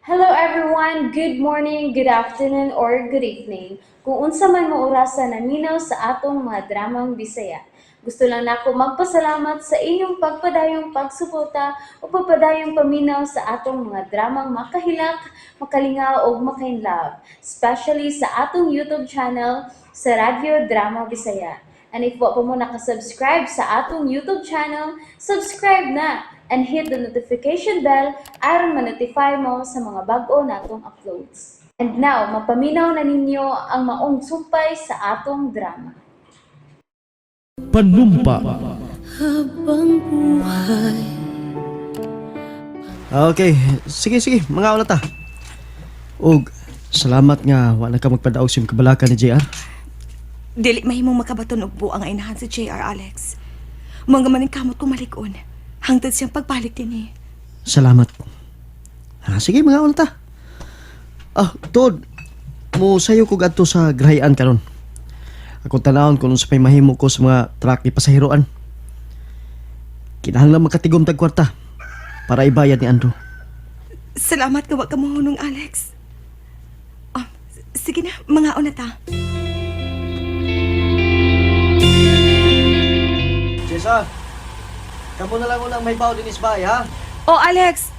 Hello everyone, good morning, good afternoon, or good evening. Kung unsa man mo orasan naminaw sa atong mga dramang Bisaya. Gusto lang nako magpasalamat sa inyong pagpadayong pagsuporta o pagpadayong paminaw sa atong mga dramang makahilak, makalingaw o makainlove, especially sa atong YouTube channel sa Radyo Drama Bisaya. And if wa pa mo nakasubscribe sa atong YouTube channel, subscribe na and hit the notification bell aron ma-notify mo sa mga bag-o natong uploads. And now, mapaminaw na ninyo ang maong sumpay sa atong drama. Panumpa. Habang buhay. Okay, sige, mga ulat ta. Og, salamat nga wala ka magpadaog sa kabalaka ni JR. Dili mahimong makabaton og buang ang inahan sa JR, Alex. Mga maning kamot ko malikon. Hangtod siyang pagbalik din eh. Salamat. Sige mga ulat ta. Tod, mo sayo ko gadto sa grahian karon. Ako tanawon kung sa may mahimo ko sa mga truck ni pasahiroan. Kinahanglan makatigom tag kwarta para ibayad ni Andrew. Salamat ka wa ka mohunong, Alex. Sige na, mga una ta. Jessa, kamo na lang unang may baw din isbay, ha? Oh, Alex.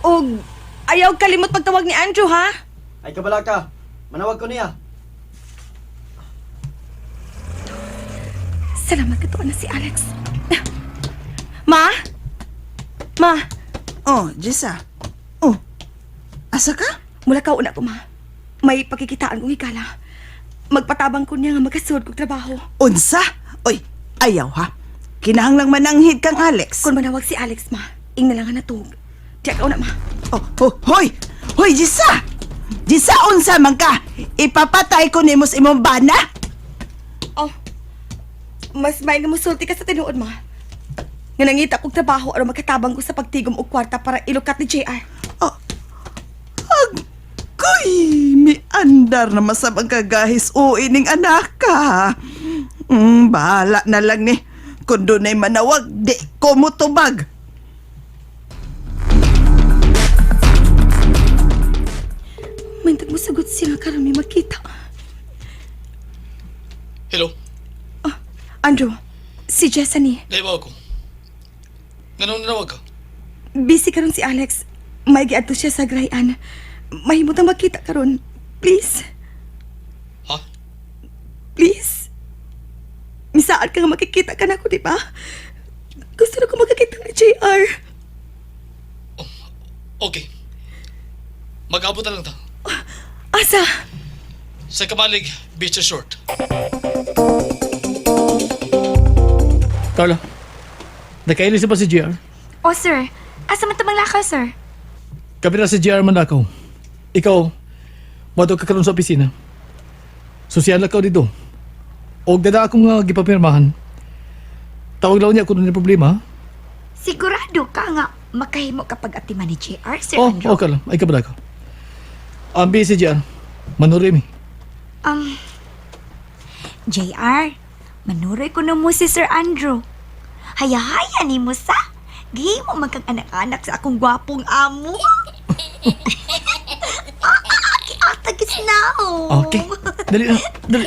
Og ayaw kalimot pagtawag ni Andrew, ha? Ay kabalaka, manawag ko niya. Salamat ka to na si Alex. Ma? Ma? Oh, Jessa. Oh, asa ka? Mula ka una ko, ma. May pakikitaan kong higala. Magpatabang ko niya nga magkasuod kong trabaho. Unsa? Oy, ayaw ha. Kinahanglang mananghid kang Alex. Kung manawag si Alex, ma, ing na lang nga natug. Diyak ka una, ma. Hoy! Hoy, Jessa! Jessa, unsa man ka? Ipapatay ko nimo sa imong bana? Oh, mas may nga musulti ka sa tinuod, ma. Nga nangita kong trabaho aron magkatabang ko sa pagtigom og kwarta para ilukat ni JR. Oh, agoy! Miandar na masabang kagahis o ining anak ka. Bahala na lang ni. Kung doon ay manawag, di ko mutubag. Mintag mo sagot siya nga karon may magkita. Hello, Andrew, si Jessa ni. naibaw ko. Ganun nawag ka? Busy karon si Alex. May giadto siya sa grayan. Mahimutang magkita karon. Please, Ha? please. Misaan ka nga makikita ka na ako, di ba? Gusto na ko magkakita ni JR. Okay. Mag-abot na lang ta. Asa? Sa Kamalig, Beach Resort. Carla, nakailis na ba si JR? Oh, sir. Asa man tamang lakaw, sir? Kami na si JR man ako. Ikaw, mato ka karon sa opisina. Sosyal ka dito. O dada akong gipapirmahan. Tawag lang niya kung ano yung problema. Sigurado ka nga makahimo kapag atiman ni JR, Sir Oh, Andrew. okay lang. Ay ka ba ako? Ang busy JR. Manurimi. JR, manuroy ko na mo si Sir Andrew. Haya-haya ni mo sa. Gihi mo magkang anak-anak sa akong gwapong amo. Kiatagis na oh. Okay. Dali na. Dali.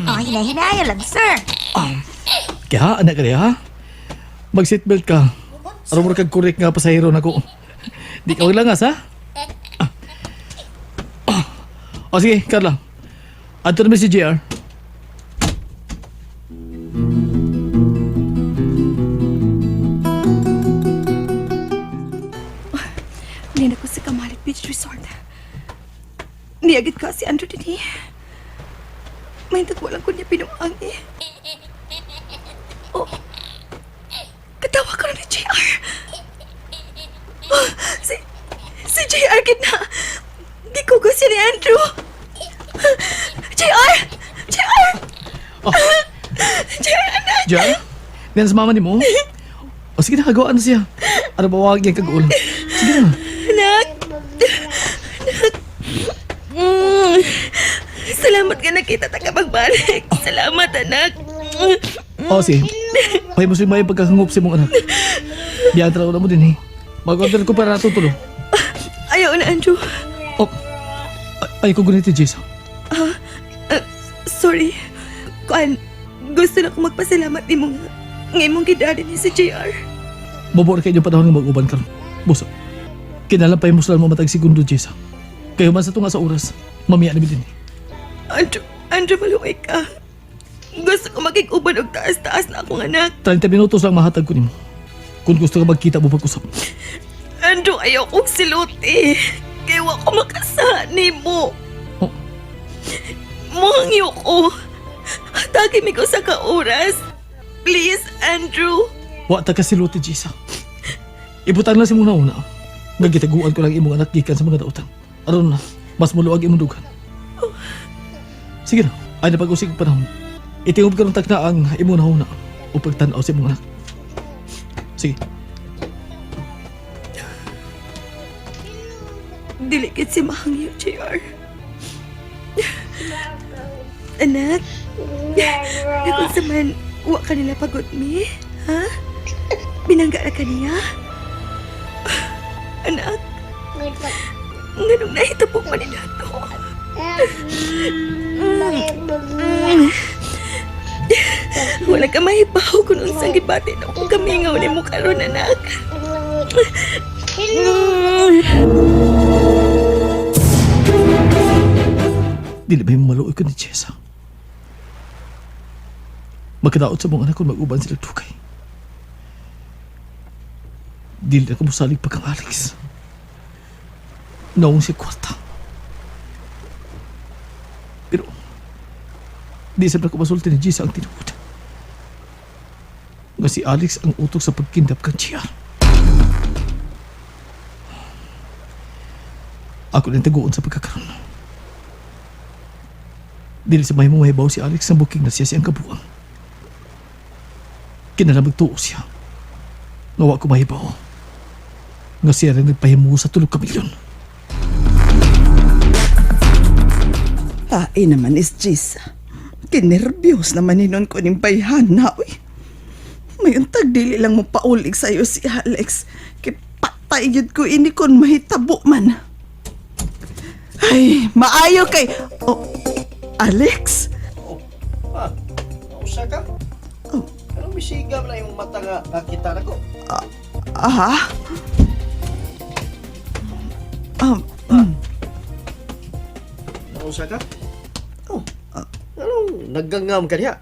Oh, hinahinaya lang, sir. Kaya, anak ka ha? Mag-seatbelt ka. Aram mo kag korek nga pasahero na ko. Di ka lang ha? O sige, Carla. Ato naman si JR. Nina ko sa Kamalig Beach Resort. Niyagit ka si Andrew din eh. May tagwalang ko niya pinuang eh. Oh, katawa ka na ni JR. Oh, si JR gina. Di ko gusto ni Andrew. JR! JR! Oh, JR, anak! JR? Diyan sa mama ni mo? O sige na, hagawaan na siya. Ano ba wag yan kag-ulo? Sige na. Anak! Salamat ka nakita ta ka magbalik. Salamat, anak. O sige. Pay mo si Maya pagkakangup si mong anak. Biyan taraw na mo din eh. Mag-order ko para natutulo. Ayaw na, Andrew. Oh, ay ko ganito, Jessa. Sorry. Kuan, gusto na akong magpasalamat ni mong ngay mong gidari ni si JR. Mabor kayo yung panahon ng mag-uban karon. Busa, kinalampay mo sila mo matag segundo, Jessa. Kayo man sa tunga sa oras, mamiya namin din. Andrew, maluway ka. Gusto ko magig-uban og taas-taas na akong anak. 30 minutos lang mahatag ko nimo. Kung gusto ka magkita mo pag-usap. Andrew, ayaw kong siluti. Kaya wa ko makasani mo. Oh, Muhangyo ko. Hatagi mi ko sa kauras. Please, Andrew. wa ta ka siluti, Jessa. Ibutang lang si muna una. Nagitaguan ko lang imong anak gikan sa mga dautan. Aron na, mas muluwag imong dugan. Sige na, ay napag-usig pa na. Itingob ka ng takna ang imong nahuna o pagtanaw sa imong anak. Sige. Dilikit si Mahangyo, JR. Anak, nakon sa man, wa ka nila pagod mi? Ha? Binangga na ka niya? Anak, ganun nahitapok man nila to. Wala ka mahibaw kung unsang gibati na akong kamingaw ni mo karon, anak. Dili ba yung maluoy ko ni Jessa? Magkadaot sa mga anak kung mag-uban sila tukay. Dili na ko musalig pagkang Alex. Naong siya kwarta. Pero, di sa ko masulti ni Jessa ang tinuod. Nga si Alex ang utok sa pagkindap kang Chiar. Ako na taguon sa pagkakaroon. Dili sa mahimong mahibaw si Alex na booking na siya siyang kabuang. Kinalamag tuo siya. Nawa ko mahibaw. Nga siya rin nagpahimu sa 3 milyon. Ay naman is Jessa. Kinervyos naman ninon ko ning bayhan na, uy. Mayon tagdili lang mo paulig sa'yo si Alex. Kipatay yun ko ini kon mahitabo man. Ay, maayo kay... Oh, Alex? Usa ka? Oh, pero misigam na yung mata nga nakita na ko. Ah? Usa ka? Oh, anong naggangam ka diha?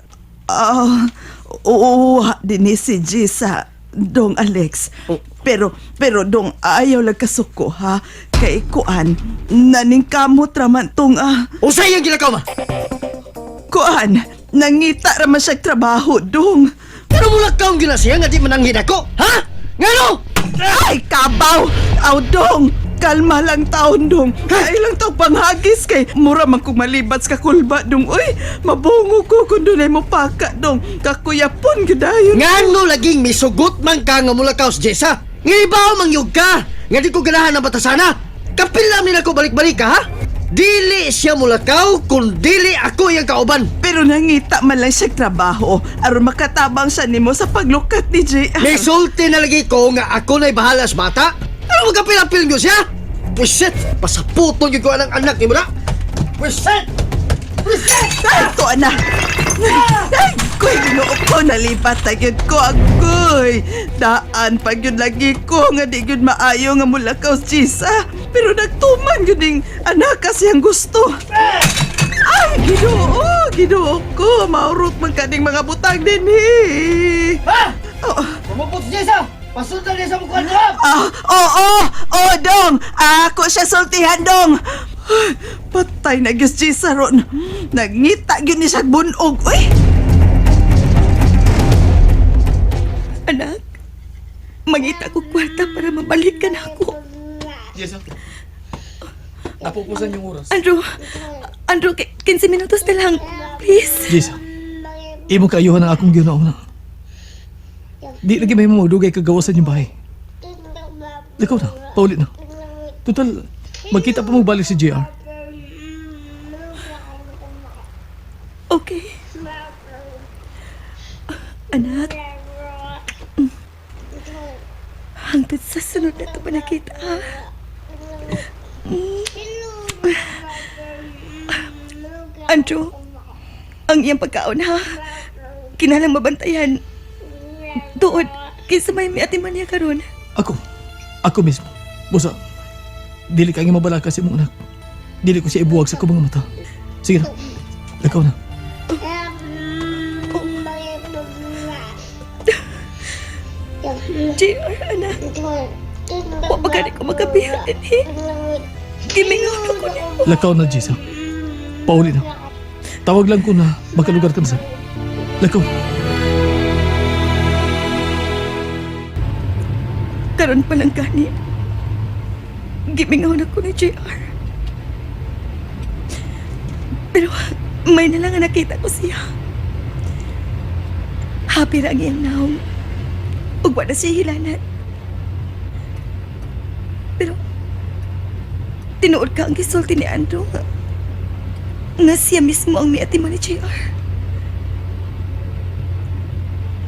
Oo, din si Jessa, dong Alex. Oh. Pero dong ayaw lang kasuko, ha? Kay kuan, naningkamot raman tong Usa yung ginakaw ma! kuan, nangita raman siya trabaho, dong. Pero mula ka ang ginasiya nga di mananghin ako, ha? Ngano? Ay, kabaw! Aw, dong! Kalma lang taon, dong. Kaya lang taong panghagis kay mura man kung malibats ka kulba, dong. Uy, mabungo ko kung dunay mo paka, dong. Kakuyapon, gadayon. Ngano laging misugot man ka nga mula ka sa Jessa? Ngibaw mangyog ka! Nga di ko ganahan ng batasana! Kapil namin ako balik-balik ka, ha? Dili siya mulakaw kung dili ako yung kauban. Pero nangita man lang siya trabaho aron makatabang siya nimo sa paglukat ni J. May sulti na lagi ko nga ako na'y bahala sa bata. Ano magkapil-apil nyo siya? Pwisit! Pasaputon yung ko ang anak ni mo na! Pwisit! Pwisit! Ay, ko anak! Ay, ko'y ginoo ko, nalipat na yun ko, agoy! Daan pag yun lagi ko, nga di yun maayo nga mula ka sa Jessa. Pero nagtuman yun yung anak kasi ang gusto. Ay, ginoo ko, maurot man kaning mga butang din, eh. Ha? Oh. Pumupot si Jessa! Pasundan niya sa mukha niya! Oo, dong! Ako siya sultihan, dong! Ay, patay na gyud Jessa ron. Nagngita gyud ni sa bunog. Uy! Anak, mangita ko kwarta para mabalikan ako. Jessa, napupusan yung oras. Andrew, 15 minutos na lang. Please. Jessa, imo kaayuhan ang akong ginauna. Di lagi may mamudugay kagawasan yung bahay. Ikaw na, paulit na. Total, magkita pa magbalik si JR. Okay. Anak. Hangtod sa sunod na ito pa nakita, ha? Andrew, ang iyang pagkaon ha. Kinalang mabantayan. Tuod, kinsa may atiman niya karon. Ako mismo. Busa, dili ka nga mabalaka sa imong anak. Dili ko siya ibuwag sa akong mga mata. Sige na, lakaw na. JR, anak. Wa pa gani ko magabihon din eh. Gimingaw ko ni. Lakaw na, Jisa. Pauli na. Tawag lang ko na makalugar ka na sa. Lakaw. Karon pa lang gani. Gimingaw na ko ni JR. Pero may na lang nga nakita ko siya. Happy ra ang iyang naong. Ug wala siya hilanat. Pero tinuod ka ang gisulti ni Andrew nga siya mismo ang miatiman ni JR.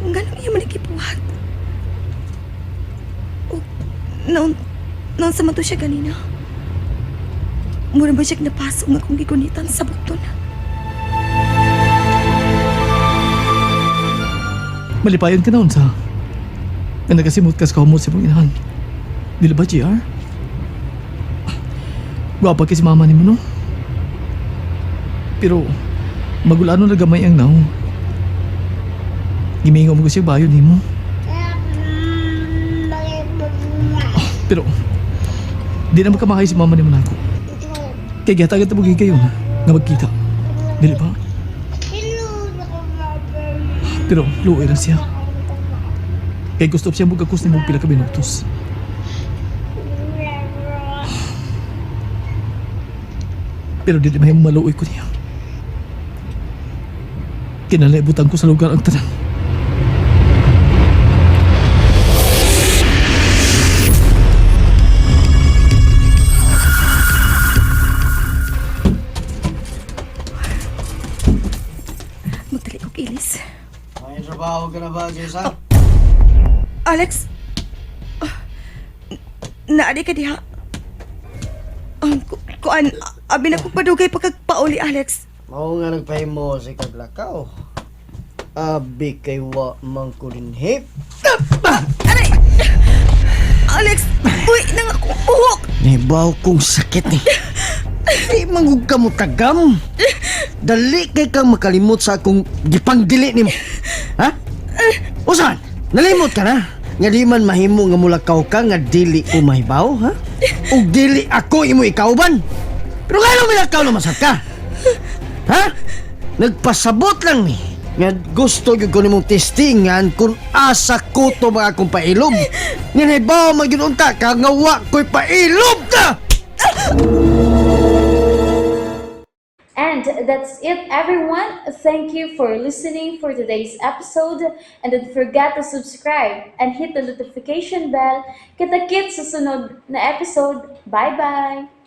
Ganun iya man ikipuhat. O, noon sa mato siya ganina. Mura ba siya napasok nga kung gigunitan sa bukton? Malipayon ka na sa nga nagasimot ka sa kahumot sa mong inahan. Dili ba, JR? Gwapa kasi mama ni mo, no? Pero, magulano na gamay ang naong. Gimingaw mo ko siya bayo ni mo. Pero, di na magkamahay si mama ni mo na ako. Kaya gata-gata mo kayo na, nga magkita. Dili ba? Pero, luoy na siya. Kaya gusto siya magkakus ni mong pila ka minutos. Pero di may maluoy ko niya. Kinalaibutan ko sa lugar ang tanan. Magdali ko kilis. May trabaho ka na ba, Jessa? Alex? Naadi ka diha? Kuan, abi na kong padugay pagkagpauli, Alex. Mao nga nagpahimo si Kaglakaw. Abi kay wa mangkulinhip. Aray! Alex! Uy, nang ako buhok! Nibaw kong sakit ni. Di mangug ka mo tagam. Dali kay kang makalimot sa akong gipanggili nimo. Ha? Usan? Nalimot ka na? Nga di man mahimo nga mulakaw ka nga dili ko mahibaw, ha? O dili ako imo ikauban? Pero nga milakaw na masat ka? Ha? Nagpasabot lang ni. Nga gusto yung ko nimong testingan kung asa ko to mga akong pailob. Nga nahibaw magyununta ka nga wa ko'y pailob ka! And that's it, everyone. Thank you for listening for today's episode. And don't forget to subscribe and hit the notification bell. Kita-kits sa sunod na episode. Bye-bye!